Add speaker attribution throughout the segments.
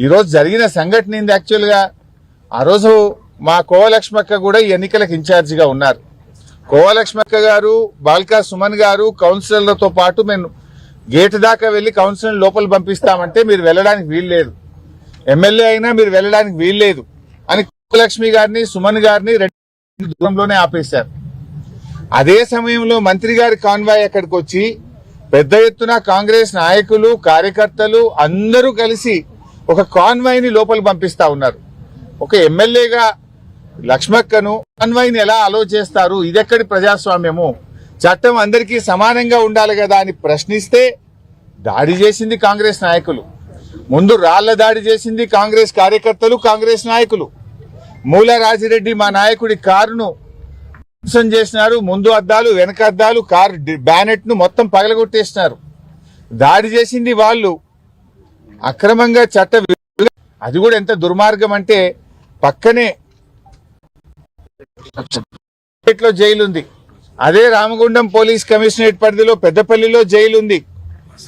Speaker 1: ఈరోజు జరిగిన సంఘటన ఏంది? యాక్చువల్గా ఆ రోజు మా కోవలక్ష్మక్క కూడా ఈ ఎన్నికలకు ఇన్ఛార్జిగా ఉన్నారు. కోవలక్ష్మక్క గారు, బాల్కా సుమన్ గారు కౌన్సిలర్లతో పాటు మేము గేటు దాకా వెళ్లి కౌన్సిలర్ లోపల పంపిస్తామంటే మీరు వెళ్ళడానికి వీల్లేదు, ఎమ్మెల్యే అయినా మీరు వెళ్ళడానికి వీల్లేదు అని కోవలక్ష్మి గారిని, సుమన్ గారిని రెండు దూరంలోనే ఆపేశారు. అదే సమయంలో మంత్రి గారి కాన్వాయ్ అక్కడికి వచ్చి పెద్ద ఎత్తున కాంగ్రెస్ నాయకులు, కార్యకర్తలు అందరూ కలిసి ఒక కాన్వాయ్ ని లోపల పంపిస్తా ఉన్నారు. ఒక ఎమ్మెల్యేగా లక్ష్మక్కను కాన్వాయ్ ని ఎలా అలో చేస్తారు? ఇదెక్కడి ప్రజాస్వామ్యము? చట్టం అందరికీ సమానంగా ఉండాలి కదా అని ప్రశ్నిస్తే దాడి చేసింది కాంగ్రెస్ నాయకులు. ముందు రాళ్ల దాడి చేసింది కాంగ్రెస్ కార్యకర్తలు, కాంగ్రెస్ నాయకులు. మూల రాజిరెడ్డి మా నాయకుడి కారును ధ్వంసం చేసినారు. ముందు అద్దాలు, వెనక అద్దాలు, కారు బ్యానెట్ ను మొత్తం పగలగొట్టేసినారు. దాడి చేసింది వాళ్ళు. అక్రమంగా అది కూడా ఎంత దుర్మార్గం అంటే పక్కనే లో జైలు ఉంది, అదే రామగుండం పోలీస్ కమిషనరేట్ పరిధిలో పెద్దపల్లిలో జైలు ఉంది,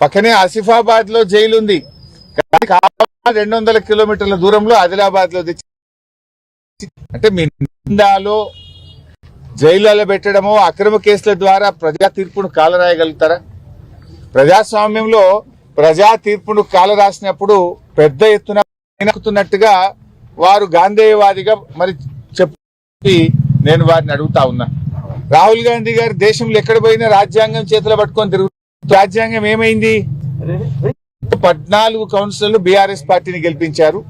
Speaker 1: పక్కనే ఆసిఫాబాద్ లో జైలు ఉంది. 200 కిలోమీటర్ల దూరంలో ఆదిలాబాద్ లో అంటే మీ నిందాలో జైలులో పెట్టడమో అక్రమ కేసుల ద్వారా ప్రజా తీర్పును కాలరాయగలుగుతారా? ప్రజాస్వామ్యంలో ప్రజా తీర్పును కాలరాసినప్పుడు పెద్ద ఎత్తున వెనక్కుతున్నట్టుగా వారు గాంధేయవాదిగా మరి చెప్పి నేను వారిని అడుగుతా ఉన్నా. రాహుల్ గాంధీ గారు దేశంలో ఎక్కడ పోయినా రాజ్యాంగం చేతిలో పట్టుకొని తిరుగుతూ రాజ్యాంగం ఏమైంది? 14 కౌన్సిలర్లు బీఆర్ఎస్ పార్టీని గెలిపించారు,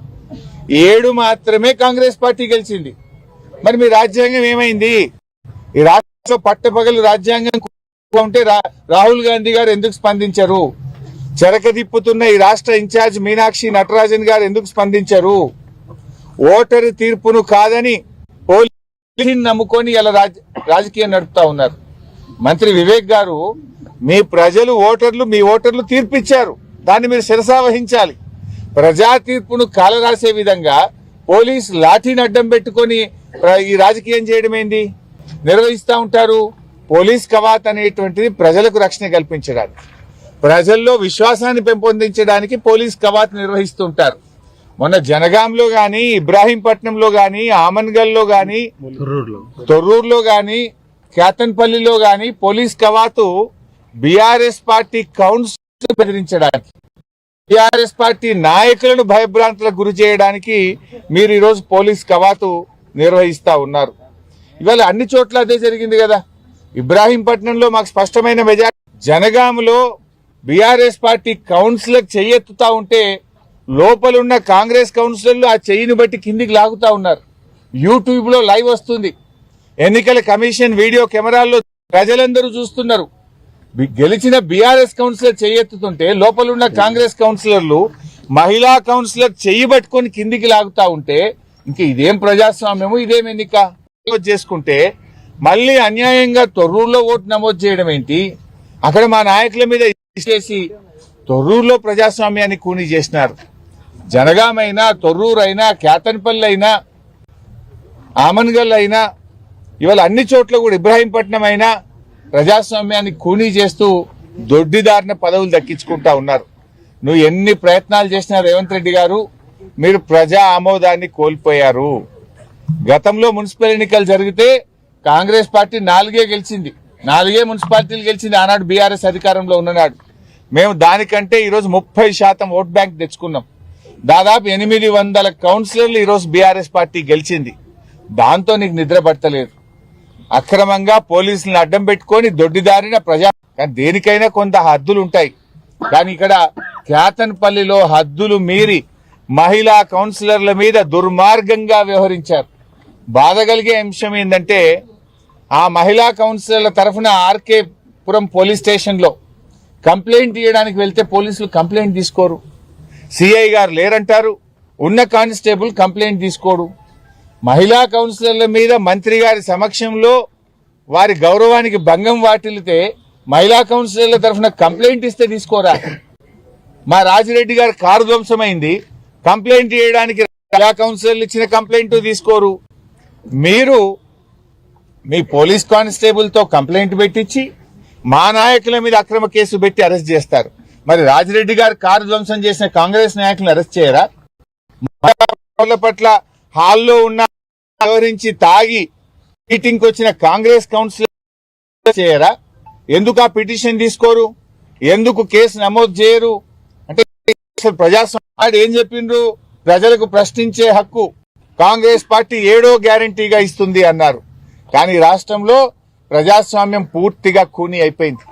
Speaker 1: 7 మాత్రమే కాంగ్రెస్ పార్టీ గెలిచింది. మరి మీ రాజ్యాంగం ఏమైంది? ఈ రాష్ట్రంలో పట్టపగలు రాజ్యాంగం ఉంటే రాహుల్ గాంధీ గారు ఎందుకు స్పందించరు? చెరకదిప్పుతున్న ఈ రాష్ట్ర ఇన్ఛార్జ్ మీనాక్షి నటరాజన్ గారు ఎందుకు స్పందించరు? ఓటరు తీర్పును కాదని పోలీసుని నమ్ముకొని ఇలా రాజకీయం నడుపుతా ఉన్నారు. మంత్రి వివేక్ గారు, మీ ప్రజలు మీ ఓటర్లు తీర్పిచ్చారు, దాన్ని మీరు శిరసా వహించాలి. ప్రజా తీర్పును కాలరాసే విధంగా పోలీసు లాఠీని అడ్డం పెట్టుకొని ఈ రాజకీయం చేయడం ఏంది? నిర్వహిస్తూ ఉంటారు. పోలీస్ కవాత్ అనేటువంటిది ప్రజలకు రక్షణ కల్పించడానికి, ప్రజల్లో విశ్వాసాన్ని పెంపొందించడానికి పోలీస్ కవాత్ నిర్వహిస్తుంటారు. మొన్న జనగాంలో గాని, ఇబ్రాహీంపట్నంలో గాని, ఆమన్గల్లో గాని, తొర్రూరులో గాని, కేతన్పల్లిలో గాని పోలీస్ కవాతు బీఆర్ఎస్ పార్టీ కౌన్సిల్ బెదిరించడానికి, బీఆర్ఎస్ పార్టీ నాయకులను భయభ్రాంతులకు గురి చేయడానికి మీరు ఈరోజు పోలీస్ కవాతు నిర్వహిస్తా ఉన్నారు. ఇవాళ అన్ని చోట్ల అదే జరిగింది కదా. ఇబ్రాహీంపట్నంలో మాకు స్పష్టమైన మెజారిటీ, జనగాంలో బీఆర్ఎస్ పార్టీ కౌన్సిలర్ చెయ్యెత్తుతా ఉంటే లోపలున్న కాంగ్రెస్ కౌన్సిలర్లు ఆ చెయ్యిని బట్టి కిందికి లాగుతా ఉన్నారు. యూట్యూబ్ లో లైవ్ వస్తుంది, ఎన్నికల కమిషన్ వీడియో కెమెరాల్లో ప్రజలందరూ చూస్తున్నారు. గెలిచిన బీఆర్ఎస్ కౌన్సిలర్ చెయ్యెత్తుతుంటే లోపలున్న కాంగ్రెస్ కౌన్సిలర్లు మహిళా కౌన్సిలర్ చెయ్యి పట్టుకొని కిందికి లాగుతా ఉంటే ఇంక ఇదేం ప్రజాస్వామ్యము, ఇదేం ఎన్నిక చేసుకుంటే మళ్ళీ అన్యాయంగా తొర్రూరులో ఓటు నమోదు చేయడం ఏంటి? అక్కడ మా నాయకుల మీద చేసి తొర్రూరులో ప్రజాస్వామ్యాన్ని కూని చేసినారు. జనగాం అయినా, తొర్రూరు అయినా, కేతన్పల్లి అయినా, ఆమన్గల్ అయినా, ఇవాళ అన్ని చోట్ల కూడా ఇబ్రాహీంపట్నం అయినా ప్రజాస్వామ్యాన్ని కూనీ చేస్తూ దొడ్డిదారిన పదవులు దక్కించుకుంటా ఉన్నారు. నువ్వు ఎన్ని ప్రయత్నాలు చేసినా రేవంత్ రెడ్డి గారు, మీరు ప్రజా ఆమోదాన్ని కోల్పోయారు. గతంలో మున్సిపల్ ఎన్నికలు జరిగితే కాంగ్రెస్ పార్టీ 4 గెలిచింది, 4 మున్సిపాలిటీలు గెలిచింది ఆనాడు బీఆర్ఎస్ అధికారంలో ఉన్ననాడు. మేము దానికంటే ఈరోజు 30% ఓట్ బ్యాంక్ తెచ్చుకున్నాం. దాదాపు 800 కౌన్సిలర్లు ఈరోజు బీఆర్ఎస్ పార్టీ గెలిచింది. దాంతో నీకు నిద్ర పట్టలేదు. అక్రమంగా పోలీసులను అడ్డం పెట్టుకొని దొడ్డిదారిన కానీ దేనికైనా కొంత హద్దులు ఉంటాయి. కానీ ఇక్కడ కేతన్పల్లిలో హద్దులు మీరి మహిళా కౌన్సిలర్ల మీద దుర్మార్గంగా వ్యవహరించారు. బాధ కలిగే అంశం ఏంటంటే ఆ మహిళా కౌన్సిలర్ల తరఫున ఆర్కే పురం పోలీస్ స్టేషన్ లో కంప్లైంట్ ఇవ్వడానికి వెళ్తే పోలీసులు కంప్లైంట్ తీసుకోరు. సిఐ గారు లేరంటారు, ఉన్న కానిస్టేబుల్ కంప్లైంట్ తీసుకోడు. మహిళా కౌన్సిలర్ల మీద మంత్రి గారి సమక్షంలో వారి గౌరవానికి భంగం వాటిల్లితే మహిళా కౌన్సిలర్ల తరఫున కంప్లైంట్ ఇస్తే తీసుకోరా? మా రాజిరెడ్డి గారి కారు ధ్వంసమైంది, కంప్లైంట్ చేయడానికి మహిళా కౌన్సిలర్లు ఇచ్చిన కంప్లైంట్ తీసుకోరు. మీరు మీ పోలీస్ కానిస్టేబుల్ తో కంప్లైంట్ పెట్టించి మా నాయకుల మీద అక్రమ కేసు పెట్టి అరెస్ట్ చేస్తారు. మరి రాజిరెడ్డి గారు కారు ధ్వంసం చేసిన కాంగ్రెస్ నాయకులను అరెస్ట్ చేయరా? పట్ల హాల్లో ఉన్న వ్యవహరించి తాగి మీటింగ్ వచ్చిన కాంగ్రెస్ కౌన్సిలర్ చేయరా? ఎందుకు ఆ పిటిషన్ తీసుకోరు? ఎందుకు కేసు నమోదు చేయరు? అంటే ప్రజాస్వామ్యం ఏం చెప్పిండ్రు? ప్రజలకు ప్రశ్నించే హక్కు కాంగ్రెస్ పార్టీ 7వ గ్యారంటీగా ఇస్తుంది అన్నారు. కానీ రాష్ట్రంలో ప్రజాస్వామ్యం పూర్తిగా ఖూనీ అయిపోయింది.